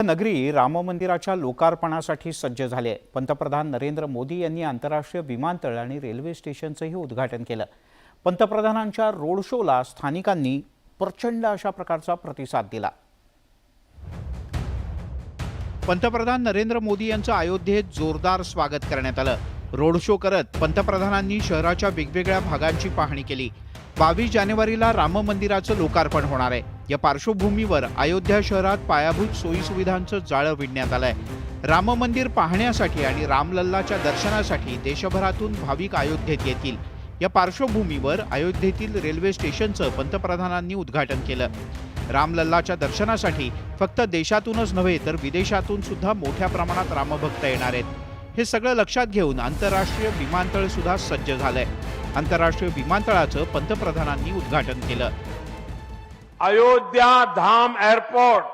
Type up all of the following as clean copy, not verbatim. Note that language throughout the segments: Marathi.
नगरी राम मंदिराच्या लोकार्पणासाठी सज्ज झाली आहे। पंतप्रधान नरेंद्र मोदी यांनी आंतरराष्ट्रीय विमानतळ आणि रेल्वे स्टेशनचंही उद्घाटन केलं। पंतप्रधानांच्या रोड शोला स्थानिकांनी प्रचंड अशा प्रकारचा प्रतिसाद दिला। पंतप्रधान नरेंद्र मोदी यांचं अयोध्येत जोरदार स्वागत करण्यात आलं। रोड शो करत पंतप्रधानांनी शहराच्या वेगवेगळ्या भागांची पाहणी केली। 22 जानेवारीला राम मंदिराचं लोकार्पण होणार आहे। या पार्श्वभूमीवर अयोध्या शहरात पायाभूत सोयी सुविधांचं जाळं विणण्यात आलंय। राम मंदिर पाहण्यासाठी आणि रामलल्लाच्या दर्शनासाठी देशभरातून भाविक अयोध्येत येतील। या पार्श्वभूमीवर अयोध्येतील रेल्वे स्टेशनचं पंतप्रधानांनी उद्घाटन केलं। रामलल्लाच्या दर्शनासाठी फक्त देशातूनच नव्हे तर विदेशातून सुद्धा मोठ्या प्रमाणात रामभक्त येणार आहेत। हे सगळं लक्षात घेऊन आंतरराष्ट्रीय विमानतळ सुद्धा सज्ज झालंय। आंतरराष्ट्रीय विमानतळाचं पंतप्रधानांनी उद्घाटन केलं। अयोध्या धाम एयरपोर्ट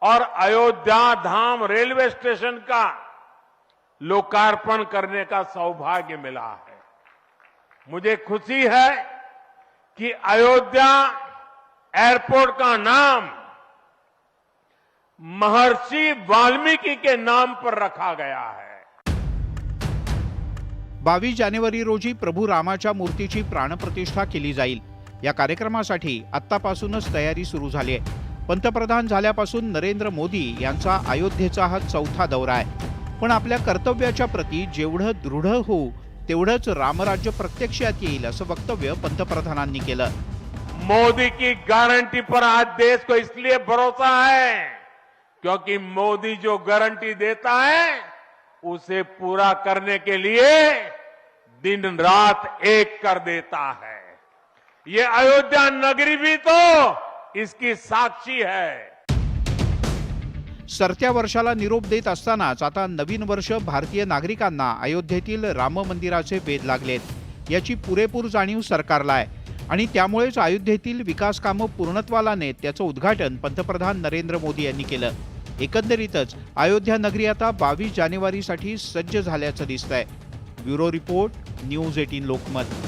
और अयोध्या धाम रेलवे स्टेशन का लोकार्पण करने का सौभाग्य मिला है। मुझे खुशी है कि अयोध्या एयरपोर्ट का नाम महर्षि वाल्मीकि के नाम पर रखा गया है। 22 जानेवारी रोजी प्रभू रामाच्या मूर्तीची प्राणप्रतिष्ठा केली जाईल। या कार्यक्रमासाठी आत्तापासूनच तयारी सुरू झाली आहे। पंतप्रधान झाल्यापासून नरेंद्र मोदी यांचा अयोध्येचा हा चौथा दौरा आहे। पण आपल्या कर्तव्याच्या प्रती जेवढं दृढ होऊ तेवढंच रामराज्य प्रत्यक्षात येईल असं वक्तव्य पंतप्रधानांनी केलं। मोदी की गारंटी पर आज देश को इसलिए भरोसा है क्योंकि मोदी जो गारंटी देता है उसे पूरा करने के लिए दिन रात एक कर देता है। ये अयोध्या नगरी भी तो इसकी साक्षी है। सरत्या वर्षाला निरोप देत असतानाच आता नवीन वर्ष भारतीय नागरिकांना अयोध्येतील राम मंदिराचे वेध लागलेत याची पुरेपूर जाणीव सरकारला आहे आणि त्यामुळेच अयोध्येतील विकास कामं पूर्णत्वाला नेत त्याचं उद्घाटन पंतप्रधान नरेंद्र मोदी यांनी केलं। एकंदरीतच अयोध्या नगरी आता 22 जानेवारीसाठी सज्ज झाल्याचं दिसतंय। Bureau report, news 18 Lokmat.